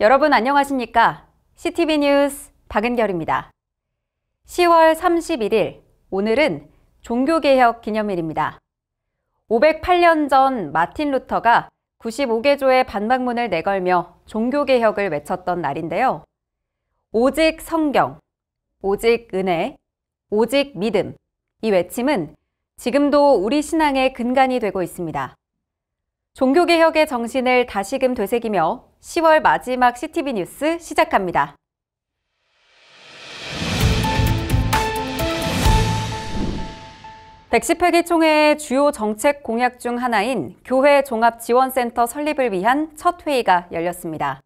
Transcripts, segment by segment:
여러분 안녕하십니까? CTV 뉴스 박은결입니다. 10월 31일, 오늘은 종교개혁 기념일입니다. 508년 전 마틴 루터가 95개조의 반박문을 내걸며 종교개혁을 외쳤던 날인데요. 오직 성경, 오직 은혜, 오직 믿음, 이 외침은 지금도 우리 신앙의 근간이 되고 있습니다. 종교개혁의 정신을 다시금 되새기며 10월 마지막 CTV 뉴스 시작합니다. 백10회기 총회의 주요 정책 공약 중 하나인 교회 종합지원센터 설립을 위한 첫 회의가 열렸습니다.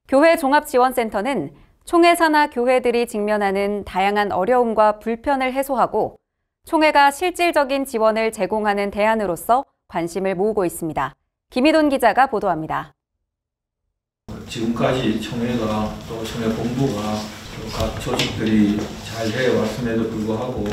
교회 종합지원센터는 총회 산하 교회들이 직면하는 다양한 어려움과 불편을 해소하고 총회가 실질적인 지원을 제공하는 대안으로서 관심을 모으고 있습니다. 김희돈 기자가 보도합니다. 지금까지 총회가 또 총회 본부가 또 각 조직들이 잘 해왔음에도 불구하고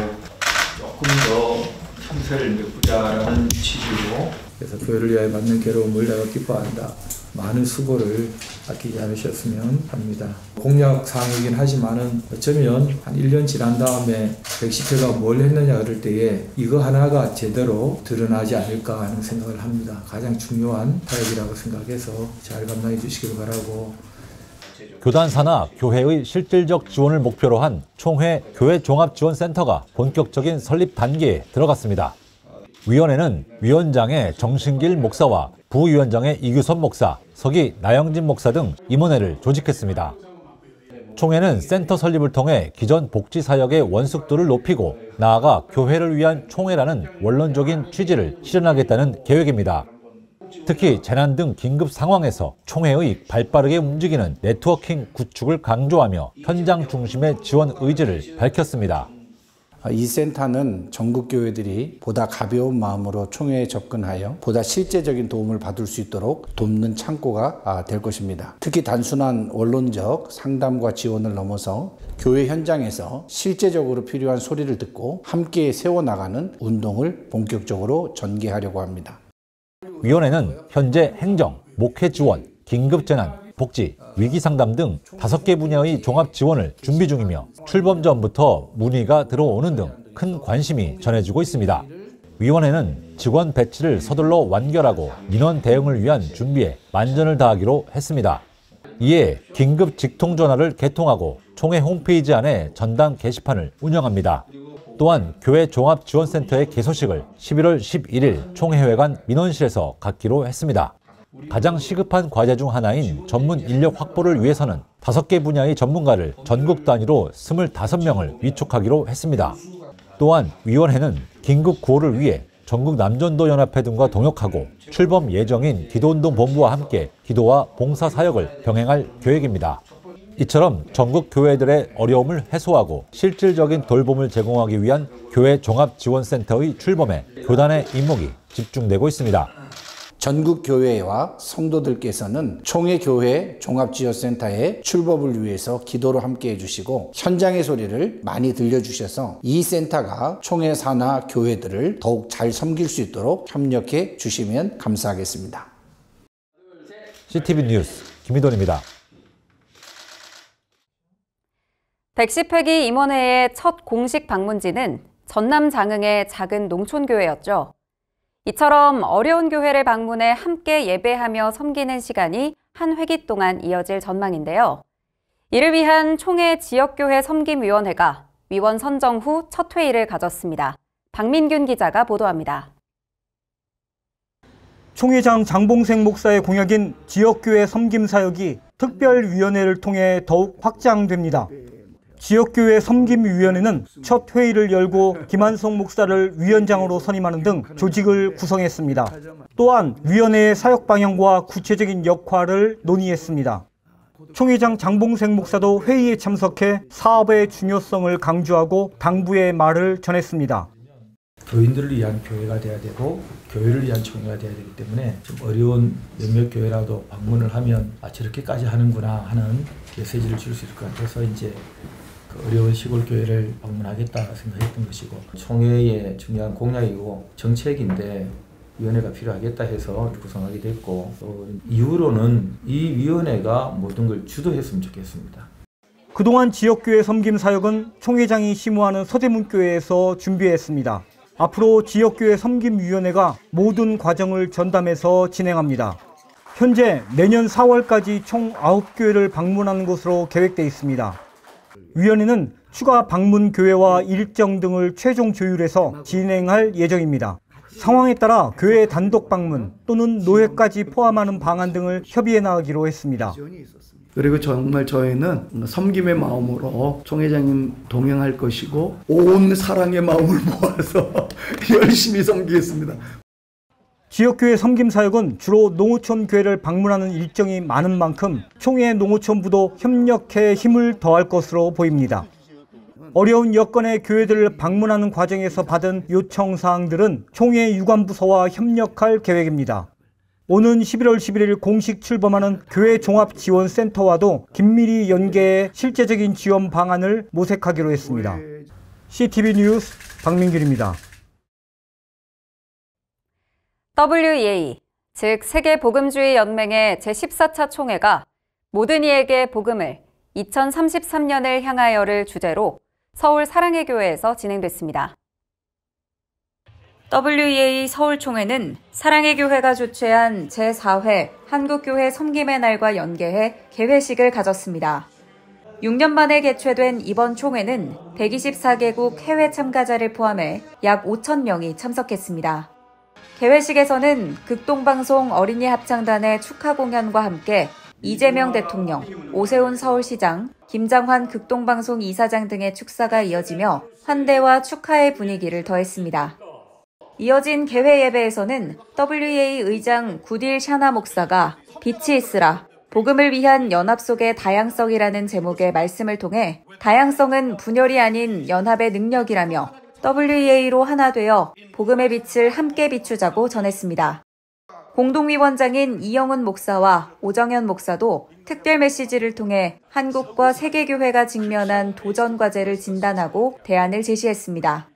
조금 더 참새를 메꾸자라는 취지로, 그래서 교회를 위하여 받는 괴로움을 내가 기뻐한다. 많은 수고를 아끼지 않으셨으면 합니다. 공약 사항이긴 하지만은 어쩌면 한 1년 지난 다음에 110회가 뭘 했느냐 그럴 때에 이거 하나가 제대로 드러나지 않을까 하는 생각을 합니다. 가장 중요한 타협이라고 생각해서 잘 감당해 주시길 바라고. 교단 산하 교회의 실질적 지원을 목표로 한 총회 교회 종합지원센터가 본격적인 설립 단계에 들어갔습니다. 위원회는 위원장의 정신길 목사와 부위원장의 이규섭 목사, 서기 나영진 목사 등 임원회를 조직했습니다. 총회는 센터 설립을 통해 기존 복지 사역의 원숙도를 높이고 나아가 교회를 위한 총회라는 원론적인 취지를 실현하겠다는 계획입니다. 특히 재난 등 긴급 상황에서 총회의 발빠르게 움직이는 네트워킹 구축을 강조하며 현장 중심의 지원 의지를 밝혔습니다. 이 센터는 전국 교회들이 보다 가벼운 마음으로 총회에 접근하여 보다 실제적인 도움을 받을 수 있도록 돕는 창고가 될 것입니다. 특히 단순한 원론적 상담과 지원을 넘어서 교회 현장에서 실제적으로 필요한 소리를 듣고 함께 세워나가는 운동을 본격적으로 전개하려고 합니다. 위원회는 현재 행정, 목회 지원, 긴급재난, 복지, 위기상담 등 5개 분야의 종합 지원을 준비 중이며 출범 전부터 문의가 들어오는 등 큰 관심이 전해지고 있습니다. 위원회는 직원 배치를 서둘러 완결하고 민원 대응을 위한 준비에 만전을 다하기로 했습니다. 이에 긴급 직통 전화를 개통하고 총회 홈페이지 안에 전당 게시판을 운영합니다. 또한 교회 종합지원센터의 개소식을 11월 11일 총회회관 민원실에서 갖기로 했습니다. 가장 시급한 과제 중 하나인 전문 인력 확보를 위해서는 5개 분야의 전문가를 전국 단위로 25명을 위촉하기로 했습니다. 또한 위원회는 긴급 구호를 위해 전국 남전도 연합회 등과 동역하고 출범 예정인 기도운동 본부와 함께 기도와 봉사 사역을 병행할 계획입니다. 이처럼 전국 교회들의 어려움을 해소하고 실질적인 돌봄을 제공하기 위한 교회 종합지원센터의 출범에 교단의 임목이 집중되고 있습니다. 전국 교회와 성도들께서는 총회 교회 종합지원센터의 출범을 위해서 기도로 함께 해주시고 현장의 소리를 많이 들려주셔서 이 센터가 총회 산하 교회들을 더욱 잘 섬길 수 있도록 협력해 주시면 감사하겠습니다. CTV 뉴스 김희돈입니다. 110회기 임원회의 첫 공식 방문지는 전남 장흥의 작은 농촌교회였죠. 이처럼 어려운 교회를 방문해 함께 예배하며 섬기는 시간이 한 회기 동안 이어질 전망인데요. 이를 위한 총회 지역교회 섬김위원회가 위원 선정 후 첫 회의를 가졌습니다. 박민균 기자가 보도합니다. 총회장 장봉생 목사의 공약인 지역교회 섬김 사역이 특별위원회를 통해 더욱 확장됩니다. 지역교회 섬김위원회는 첫 회의를 열고 김한성 목사를 위원장으로 선임하는 등 조직을 구성했습니다. 또한 위원회의 사역 방향과 구체적인 역할을 논의했습니다. 총회장 장봉생 목사도 회의에 참석해 사업의 중요성을 강조하고 당부의 말을 전했습니다. 교인들을 위한 교회가 돼야 되고 교회를 위한 총회가 돼야 되기 때문에 좀 어려운 몇몇 교회라도 방문을 하면 저렇게까지 하는구나 하는 메시지를 줄 수 있을 것 같아서 이제 어려운 시골 교회를 방문하겠다 생각했던 것이고, 총회의 중요한 공약이고 정책인데 위원회가 필요하겠다 해서 구성하게 됐고, 또 이후로는 이 위원회가 모든 걸 주도했으면 좋겠습니다. 그동안 지역교회 섬김 사역은 총회장이 심우하는 서대문교회에서 준비했습니다. 앞으로 지역교회 섬김위원회가 모든 과정을 전담해서 진행합니다. 현재 내년 4월까지 총 9교회를 방문하는 것으로 계획되어 있습니다. 위원회는 추가 방문 교회와 일정 등을 최종 조율해서 진행할 예정입니다. 상황에 따라 교회 단독 방문 또는 노회까지 포함하는 방안 등을 협의해 나가기로 했습니다. 그리고 정말 저희는 섬김의 마음으로 총회장님 동행할 것이고 온 사랑의 마음을 모아서 열심히 섬기겠습니다. 지역교회 섬김 사역은 주로 농어촌 교회를 방문하는 일정이 많은 만큼 총회 농어촌부도 협력해 힘을 더할 것으로 보입니다. 어려운 여건의 교회들을 방문하는 과정에서 받은 요청사항들은 총회 유관부서와 협력할 계획입니다. 오는 11월 11일 공식 출범하는 교회 종합지원센터와도 긴밀히 연계해 실제적인 지원 방안을 모색하기로 했습니다. CTV 뉴스 박민길입니다. WEA, 즉 세계복음주의연맹의 제14차 총회가 모든 이에게 복음을 2033년을 향하여를 주제로 서울 사랑의 교회에서 진행됐습니다. WEA 서울총회는 사랑의 교회가 주최한 제4회 한국교회 섬김의 날과 연계해 개회식을 가졌습니다. 6년 만에 개최된 이번 총회는 124개국 해외 참가자를 포함해 약 5,000명이 참석했습니다. 개회식에서는 극동방송 어린이 합창단의 축하 공연과 함께 이재명 대통령, 오세훈 서울시장, 김장환 극동방송 이사장 등의 축사가 이어지며 환대와 축하의 분위기를 더했습니다. 이어진 개회 예배에서는 WEA 의장 구딜 샤나 목사가 빛이 있으라, 복음을 위한 연합 속의 다양성이라는 제목의 말씀을 통해 다양성은 분열이 아닌 연합의 능력이라며 WEA로 하나 되어 복음의 빛을 함께 비추자고 전했습니다. 공동위원장인 이영훈 목사와 오정현 목사도 특별 메시지를 통해 한국과 세계교회가 직면한 도전 과제를 진단하고 대안을 제시했습니다.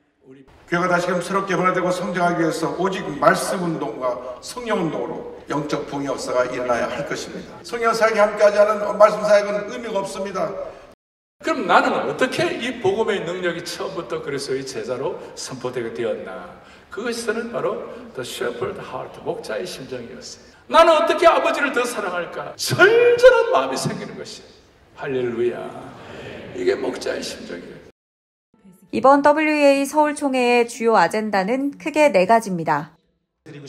교회가 다시금 새롭게 변화되고 성장하기 위해서 오직 말씀운동과 성령운동으로 영적 부흥 역사가 일어나야 할 것입니다. 성령 사역이 함께하지 않은 말씀 사역은 의미가 없습니다. 그럼 나는 어떻게 이 복음의 능력이 처음부터 그리스도의 제자로 선포되게 되었나? 그것은 바로 The Shepherd Heart, 목자의 심정이었어요. 나는 어떻게 아버지를 더 사랑할까? 절절한 마음이 생기는 것이 할렐루야. 이게 목자의 심정이에요. 이번 WEA 서울총회의 주요 아젠다는 크게 4가지입니다.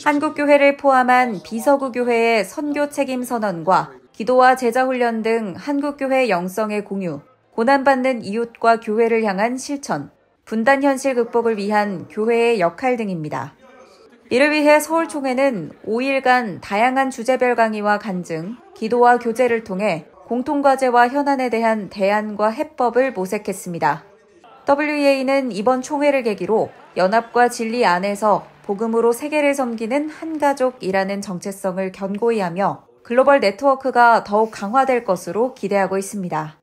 한국교회를 포함한 비서구 교회의 선교 책임 선언과 기도와 제자훈련 등 한국교회 영성의 공유, 고난받는 이웃과 교회를 향한 실천, 분단 현실 극복을 위한 교회의 역할 등입니다. 이를 위해 서울총회는 5일간 다양한 주제별 강의와 간증, 기도와 교제를 통해 공통과제와 현안에 대한 대안과 해법을 모색했습니다. WEA는 이번 총회를 계기로 연합과 진리 안에서 복음으로 세계를 섬기는 한가족이라는 정체성을 견고히 하며 글로벌 네트워크가 더욱 강화될 것으로 기대하고 있습니다.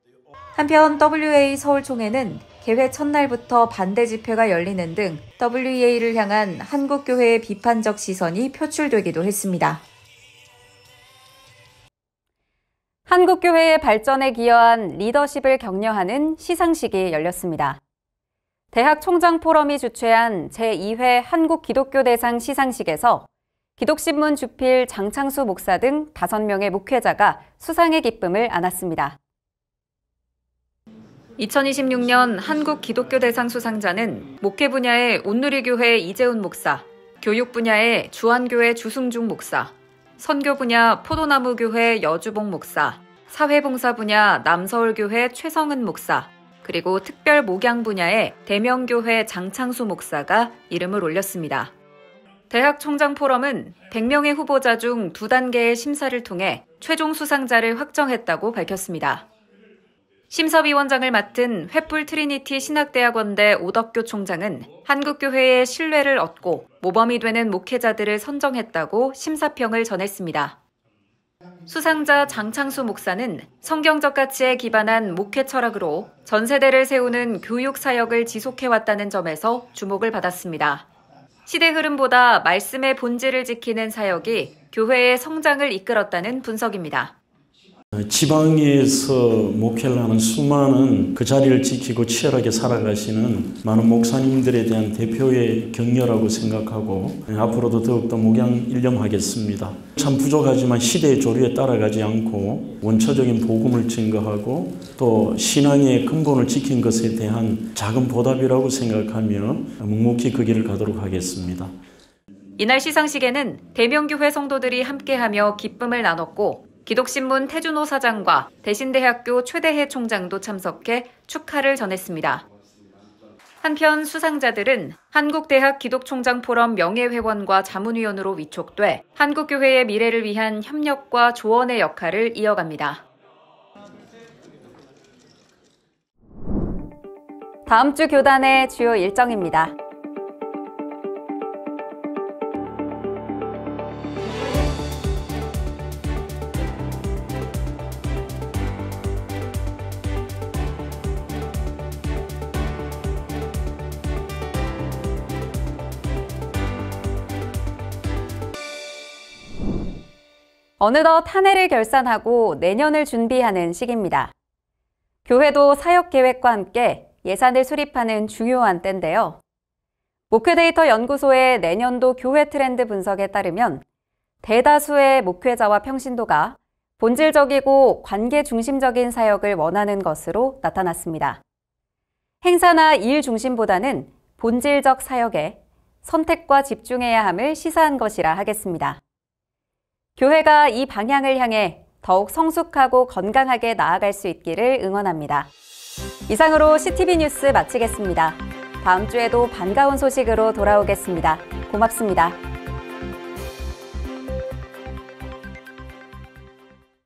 한편 WEA 서울총회는 개회 첫날부터 반대 집회가 열리는 등 WEA를 향한 한국교회의 비판적 시선이 표출되기도 했습니다. 한국교회의 발전에 기여한 리더십을 격려하는 시상식이 열렸습니다. 대학 총장 포럼이 주최한 제2회 한국기독교대상 시상식에서 기독신문 주필 장창수 목사 등 5명의 목회자가 수상의 기쁨을 안았습니다. 2026년 한국기독교대상 수상자는 목회 분야의 온누리교회 이재훈 목사, 교육 분야의 주한교회 주승중 목사, 선교 분야 포도나무교회 여주봉 목사, 사회봉사 분야 남서울교회 최성은 목사, 그리고 특별 목양 분야의 대명교회 장창수 목사가 이름을 올렸습니다. 대학 총장 포럼은 100명의 후보자 중 2단계의 심사를 통해 최종 수상자를 확정했다고 밝혔습니다. 심사위원장을 맡은 횃불 트리니티 신학대학원대 오덕교 총장은 한국교회의 신뢰를 얻고 모범이 되는 목회자들을 선정했다고 심사평을 전했습니다. 수상자 장창수 목사는 성경적 가치에 기반한 목회 철학으로 전 세대를 세우는 교육 사역을 지속해왔다는 점에서 주목을 받았습니다. 시대 흐름보다 말씀의 본질을 지키는 사역이 교회의 성장을 이끌었다는 분석입니다. 지방에서 목회를 하는 수많은 그 자리를 지키고 치열하게 살아가시는 많은 목사님들에 대한 대표의 격려라고 생각하고 앞으로도 더욱더 목양일념하겠습니다. 참 부족하지만 시대의 조류에 따라가지 않고 원초적인 복음을 증거하고 또 신앙의 근본을 지킨 것에 대한 작은 보답이라고 생각하며 묵묵히 그 길을 가도록 하겠습니다. 이날 시상식에는 대명교회 성도들이 함께하며 기쁨을 나눴고 기독신문 태준호 사장과 대신대학교 최대해 총장도 참석해 축하를 전했습니다. 한편 수상자들은 한국대학 기독총장 포럼 명예회원과 자문위원으로 위촉돼 한국교회의 미래를 위한 협력과 조언의 역할을 이어갑니다. 다음 주 교단의 주요 일정입니다. 어느덧 한 해를 결산하고 내년을 준비하는 시기입니다. 교회도 사역계획과 함께 예산을 수립하는 중요한 때인데요. 목회데이터 연구소의 내년도 교회 트렌드 분석에 따르면 대다수의 목회자와 평신도가 본질적이고 관계 중심적인 사역을 원하는 것으로 나타났습니다. 행사나 일 중심보다는 본질적 사역에 선택과 집중해야 함을 시사한 것이라 하겠습니다. 교회가 이 방향을 향해 더욱 성숙하고 건강하게 나아갈 수 있기를 응원합니다. 이상으로 CTV 뉴스 마치겠습니다. 다음 주에도 반가운 소식으로 돌아오겠습니다. 고맙습니다.